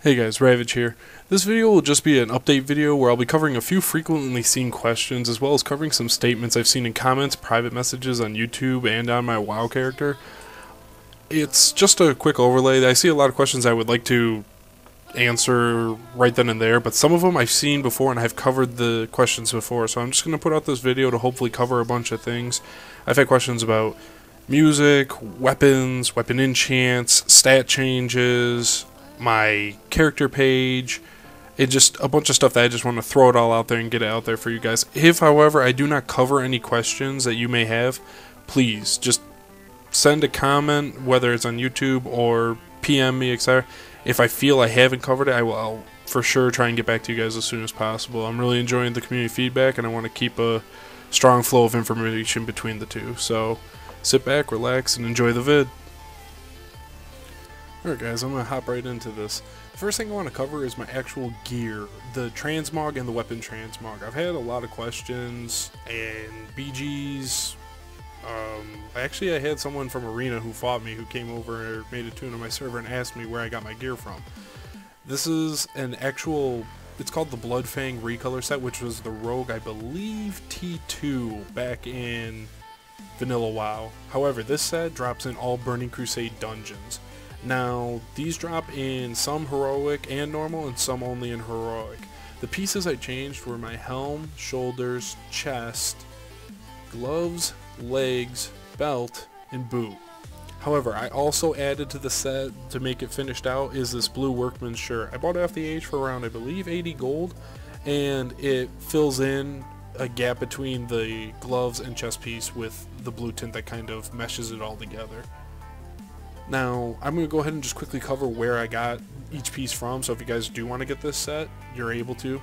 Hey guys, Ravedge here. This video will just be an update video where I'll be covering a few frequently seen questions as well as covering some statements I've seen in comments, private messages on YouTube, and on my WoW character. It's just a quick overlay. I see a lot of questions I would like to answer right then and there, but some of them I've seen before and I've covered the questions before, so I'm just going to put out this video to hopefully cover a bunch of things. I've had questions about music, weapons, weapon enchants, stat changes, my character page, it just a bunch of stuff that I just want to throw it all out there and get it out there for you guys. If, however, I do not cover any questions that you may have, please just send a comment, whether it's on YouTube or PM me, etc. If I feel I haven't covered it, I'll for sure try and get back to you guys as soon as possible. I'm really enjoying the community feedback, and I want to keep a strong flow of information between the two. So sit back, relax, and enjoy the vid. Alright guys, I'm going to hop right into this. The first thing I want to cover is my actual gear, the Transmog and the weapon Transmog. I've had a lot of questions and BGs. Actually I had someone from Arena who fought me who came over and made a tune on my server and asked me where I got my gear from. This is an actual, it's called the Bloodfang recolor set, which was the Rogue, I believe, T2 back in Vanilla WoW. However, this set drops in all Burning Crusade dungeons. Now, these drop in some heroic and normal, and some only in heroic. The pieces I changed were my helm, shoulders, chest, gloves, legs, belt, and boot. However, I also added to the set to make it finished out is this blue workman's shirt. I bought it off the Age for around, I believe, 80 gold, and it fills in a gap between the gloves and chest piece with the blue tint that kind of meshes it all together. Now, I'm going to go ahead and just quickly cover where I got each piece from, so if you guys do want to get this set, you're able to.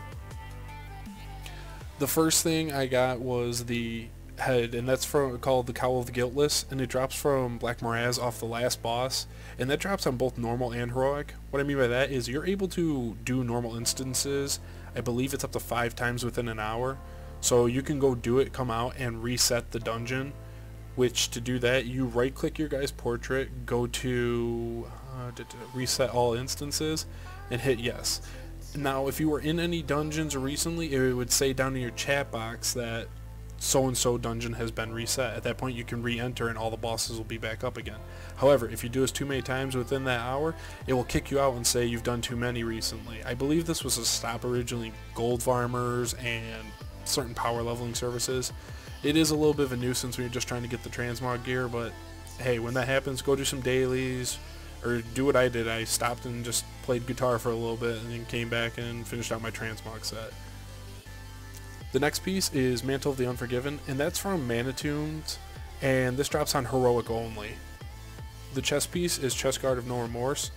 The first thing I got was the head, and that's called the Cowl of the Guiltless, and it drops from Black Moraz off the last boss, and that drops on both normal and heroic. What I mean by that is you're able to do normal instances, I believe it's up to 5 times within an hour, so you can go do it, come out, and reset the dungeon. Which, to do that, you right click your guy's portrait, go to reset all instances, and hit yes. Now, if you were in any dungeons recently, it would say down in your chat box that so and so dungeon has been reset. At that point you can re-enter and all the bosses will be back up again. However, if you do this too many times within that hour, it will kick you out and say you've done too many recently. I believe this was to stop originally gold farmers and certain power leveling services. It is a little bit of a nuisance when you're just trying to get the Transmog gear, but hey, when that happens, go do some dailies, or do what I did. I stopped and just played guitar for a little bit, and then came back and finished out my Transmog set. The next piece is Mantle of the Unforgiven, and that's from Manitunes, and this drops on heroic only. The chest piece is Chest Guard of No Remorse,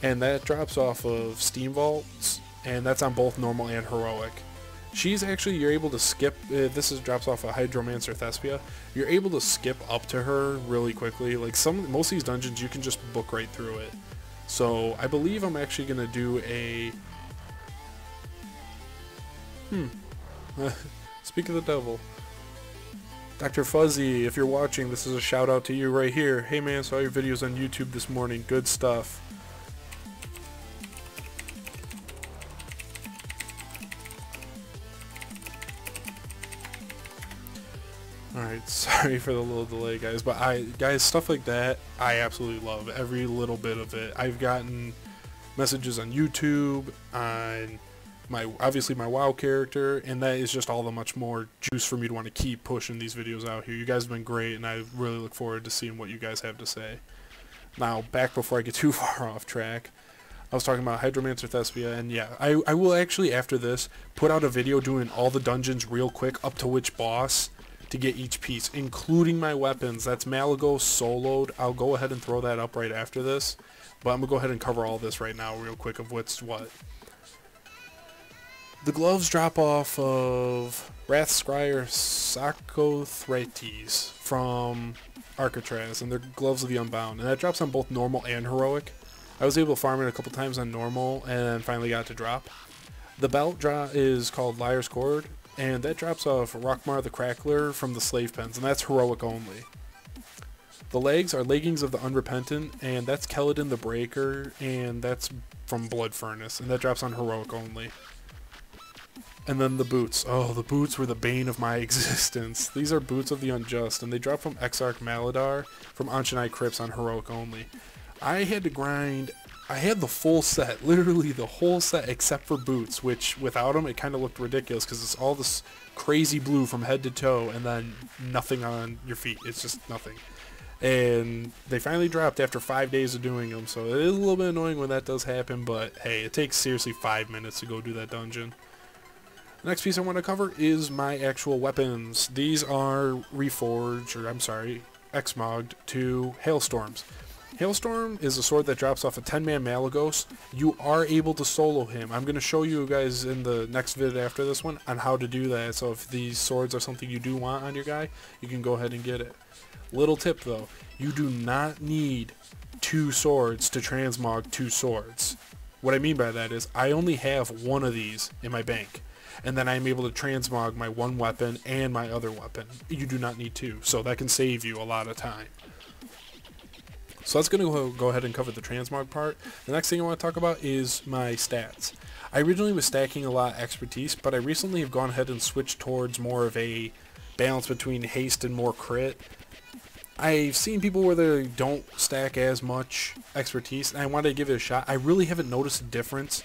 and that drops off of Steam Vaults, and that's on both normal and heroic. She's actually, you're able to skip, drops off a Hydromancer Thespia, you're able to skip up to her really quickly. Like most of these dungeons you can just book right through it. So I believe I'm actually going to do a, speak of the devil. Dr. Fuzzy, if you're watching, this is a shout out to you right here. Hey man, saw your videos on YouTube this morning, good stuff. Alright, sorry for the little delay guys, but guys, stuff like that, I absolutely love every little bit of it. I've gotten messages on YouTube, on obviously my WoW character, and that is just all the much more juice for me to want to keep pushing these videos out here. You guys have been great, and I really look forward to seeing what you guys have to say. Now, back before I get too far off track, I was talking about Hydromancer Thespia, and yeah, I will actually, after this, put out a video doing all the dungeons real quick, up to which boss, to get each piece, including my weapons. That's Malagos soloed. I'll go ahead and throw that up right after this, but I'm going to go ahead and cover all this right now real quick of what's what. The gloves drop off of Wrathscryer Sacothrates from Arcatraz, and they're Gloves of the Unbound, and that drops on both normal and heroic. I was able to farm it a couple times on normal, and finally got it to drop. The belt is called Liar's Cord, and that drops off Rockmar the Crackler from the Slave Pens, and that's heroic only. The legs are Leggings of the Unrepentant, and that's Keladin the Breaker, and that's from Blood Furnace, and that drops on Heroic only. And then the boots. Oh, the boots were the bane of my existence. These are Boots of the Unjust, and they drop from Exarch Maladar from Ancient Crypts on Heroic only. I had to grind. I had the full set, literally the whole set except for boots, which without them it kind of looked ridiculous because it's all this crazy blue from head to toe and then nothing on your feet. It's just nothing. And they finally dropped after 5 days of doing them, so it is a little bit annoying when that does happen, but hey, it takes seriously 5 minutes to go do that dungeon. The next piece I want to cover is my actual weapons. These are Xmogged to Hailstorms. Hailstorm is a sword that drops off a 10-man Malagos. You are able to solo him. I'm going to show you guys in the next vid after this one on how to do that. So if these swords are something you do want on your guy, you can go ahead and get it. Little tip though, you do not need 2 swords to transmog 2 swords. What I mean by that is I only have one of these in my bank. And then I'm able to transmog my one weapon and my other weapon. You do not need 2, so that can save you a lot of time. So that's going to go ahead and cover the transmog part. The next thing I want to talk about is my stats. I originally was stacking a lot of expertise, but I recently have gone ahead and switched towards more of a balance between haste and more crit. I've seen people where they don't stack as much expertise, and I wanted to give it a shot. I really haven't noticed a difference.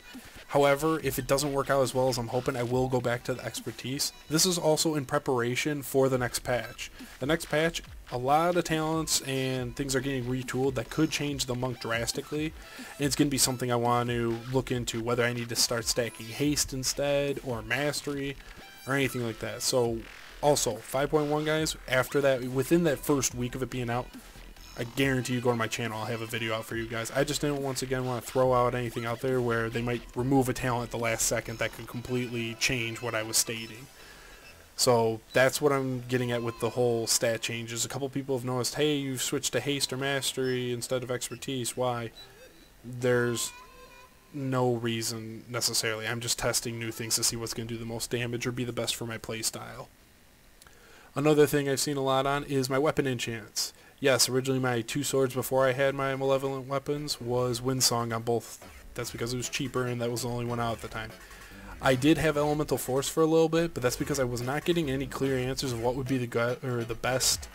However, if it doesn't work out as well as I'm hoping, I will go back to the expertise. This is also in preparation for the next patch. The next patch, a lot of talents and things are getting retooled that could change the monk drastically. And it's going to be something I want to look into, whether I need to start stacking haste instead, or mastery, or anything like that. So, also, 5.1 guys, after that, within that first week of it being out, I guarantee you go to my channel, I'll have a video out for you guys. I just didn't once again want to throw out anything out there where they might remove a talent at the last second that could completely change what I was stating. So that's what I'm getting at with the whole stat changes. A couple people have noticed, hey, you've switched to haste or mastery instead of expertise. Why? There's no reason necessarily. I'm just testing new things to see what's going to do the most damage or be the best for my playstyle. Another thing I've seen a lot on is my weapon enchants. Yes, originally my 2 swords before I had my malevolent weapons was Windsong on both. That's because it was cheaper and that was the only one out at the time. I did have Elemental Force for a little bit, but that's because I was not getting any clear answers of what would be the best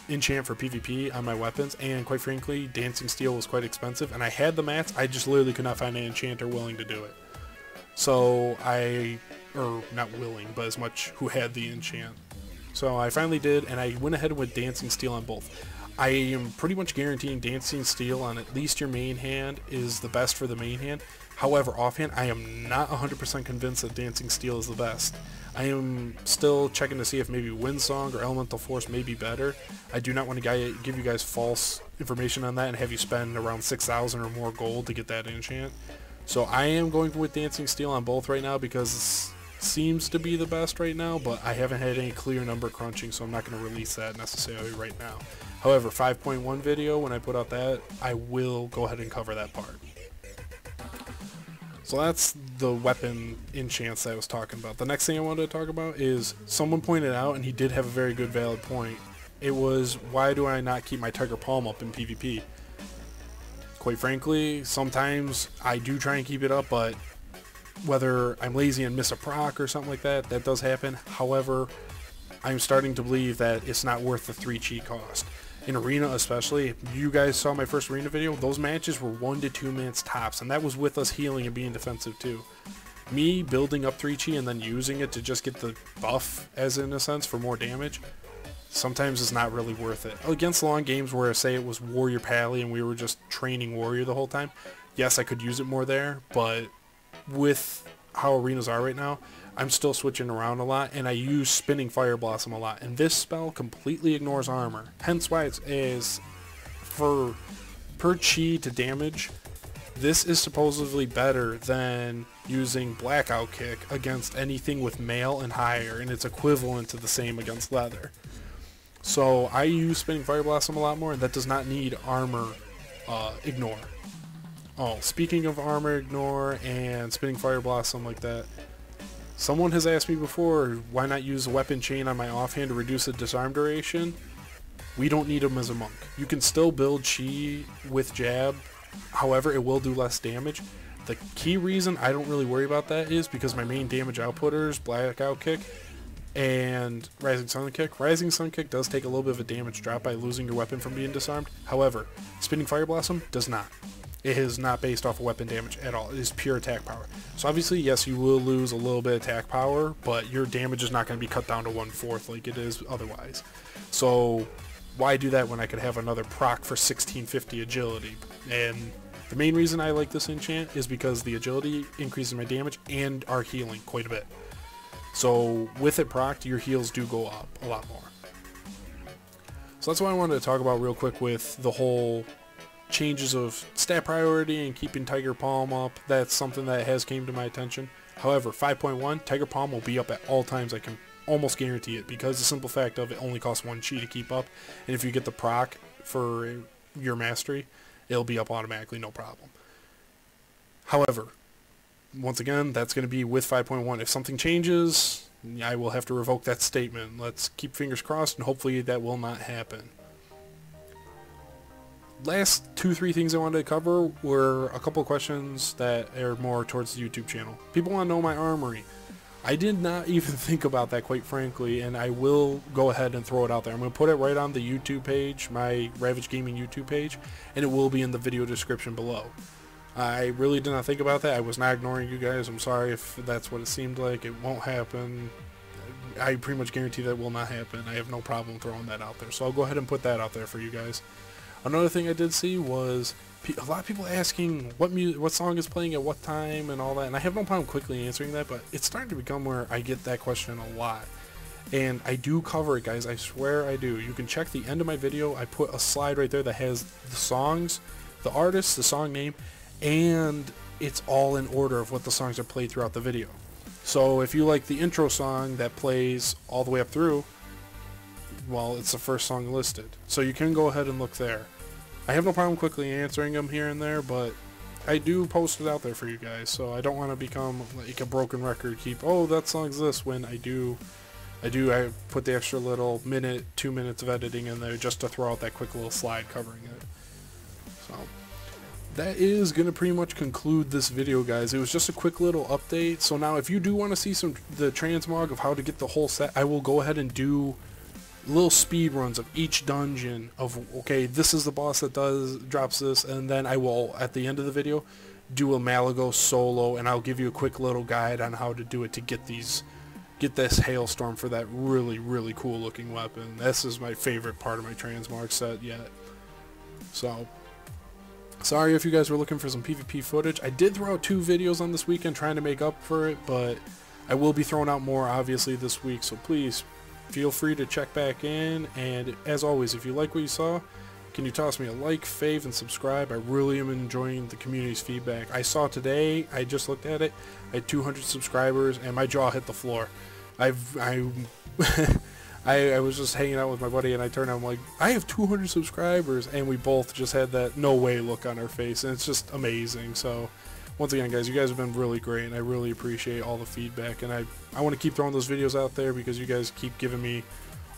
enchant for PvP on my weapons, and quite frankly, Dancing Steel was quite expensive, and I had the mats, I just literally could not find an enchanter willing to do it. So not willing, but as much who had the enchant. So I finally did, and I went ahead with Dancing Steel on both. I am pretty much guaranteeing Dancing Steel on at least your main hand is the best for the main hand. However, offhand, I am not 100% convinced that Dancing Steel is the best. I am still checking to see if maybe Windsong or Elemental Force may be better. I do not want to give you guys false information on that and have you spend around 6,000 or more gold to get that enchant. So I am going with Dancing Steel on both right now because seems to be the best right now, but I haven't had any clear number crunching, so I'm not going to release that necessarily right now. However, 5.1 video, when I put out that, I will go ahead and cover that part. So that's the weapon enchants that I was talking about. The next thing I wanted to talk about is someone pointed out, and he did have a very good valid point. It was, why do I not keep my Tiger Palm up in PvP? Quite frankly, sometimes I do try and keep it up, but whether I'm lazy and miss a proc or something like that, that does happen. However, I'm starting to believe that it's not worth the 3 cheat cost. In Arena especially, if you guys saw my first Arena video, those matches were 1 to 2 minutes tops, and that was with us healing and being defensive too. Me building up 3 chi and then using it to just get the buff, as in a sense, for more damage, sometimes it's not really worth it. Against long games where, say, it was Warrior Pally and we were just training Warrior the whole time, yes, I could use it more there, but with how arenas are right now, I'm still switching around a lot, and I use Spinning Fire Blossom a lot, and this spell completely ignores armor, hence why it is, for per chi to damage, this is supposedly better than using Blackout Kick against anything with mail and higher, and it's equivalent to the same against leather. So I use Spinning Fire Blossom a lot more, and that does not need armor ignore. Oh, speaking of armor ignore and Spinning Fire Blossom like that, someone has asked me before, why not use a weapon chain on my offhand to reduce the disarm duration? We don't need them as a monk. You can still build chi with jab, however it will do less damage. The key reason I don't really worry about that is because my main damage outputters, Blackout Kick and Rising Sun Kick. Rising Sun Kick does take a little bit of a damage drop by losing your weapon from being disarmed. However, Spinning Fire Blossom does not. It is not based off of weapon damage at all. It is pure attack power. So obviously, yes, you will lose a little bit of attack power, but your damage is not going to be cut down to 1/4 like it is otherwise. So why do that when I could have another proc for 1650 agility? And the main reason I like this enchant is because the agility increases my damage and our healing quite a bit. So with it procced, your heals do go up a lot more. So that's what I wanted to talk about real quick with the whole changes of stat priority and keeping Tiger Palm up. That's something that has came to my attention. However, 5.1, Tiger Palm will be up at all times. I can almost guarantee it, because the simple fact of it only costs 1 chi to keep up, and if you get the proc for your mastery, it'll be up automatically, no problem. However, once again, that's going to be with 5.1. If something changes, I will have to revoke that statement. Let's keep fingers crossed, and hopefully that will not happen. Last 2-3 things I wanted to cover were a couple of questions that are more towards the YouTube channel. People want to know my armory. I did not even think about that, quite frankly, and I will go ahead and throw it out there. I'm going to put it right on the YouTube page, my Ravedge Gaming YouTube page, and it will be in the video description below. I really did not think about that. I was not ignoring you guys. I'm sorry if that's what it seemed like. It won't happen. I pretty much guarantee that will not happen. I have no problem throwing that out there. So I'll go ahead and put that out there for you guys. Another thing I did see was a lot of people asking what song is playing at what time and all that. And I have no problem quickly answering that, but it's starting to become where I get that question a lot. And I do cover it, guys. I swear I do. You can check the end of my video. I put a slide right there that has the songs, the artist, the song name, and it's all in order of what the songs are played throughout the video. So if you like the intro song that plays all the way up through, well, it's the first song listed. So you can go ahead and look there. I have no problem quickly answering them here and there, but I do post it out there for you guys, so I don't want to become like a broken record, oh, that song's this, when I put the extra little minute, 2 minutes of editing in there just to throw out that quick little slide covering it. So that is going to pretty much conclude this video, guys. It was just a quick little update. So now if you do want to see the transmog of how to get the whole set, I will go ahead and do little speed runs of each dungeon of, okay, this is the boss that drops this, and then I will, at the end of the video, do a Malagos solo, and I'll give you a quick little guide on how to do it to get this hailstorm for that really cool looking weapon. This is my favorite part of my transmog set yet. So sorry if you guys were looking for some PvP footage. I did throw out 2 videos on this weekend trying to make up for it, but I will be throwing out more obviously this week, so please feel free to check back in. And as always, if you like what you saw, can you toss me a like, fave, and subscribe? I really am enjoying the community's feedback. I saw today, I just looked at it, I had 200 subscribers and my jaw hit the floor. I was just hanging out with my buddy and I turned out, I'm like, I have 200 subscribers, and we both just had that no way look on our face, and it's just amazing. So once again, guys, you guys have been really great, and I really appreciate all the feedback, and I want to keep throwing those videos out there because you guys keep giving me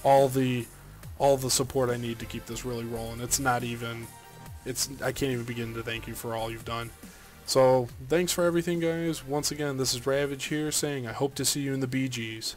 all the support I need to keep this really rolling. I can't even begin to thank you for all you've done. So thanks for everything, guys. Once again, this is Ravedge here saying I hope to see you in the BGs.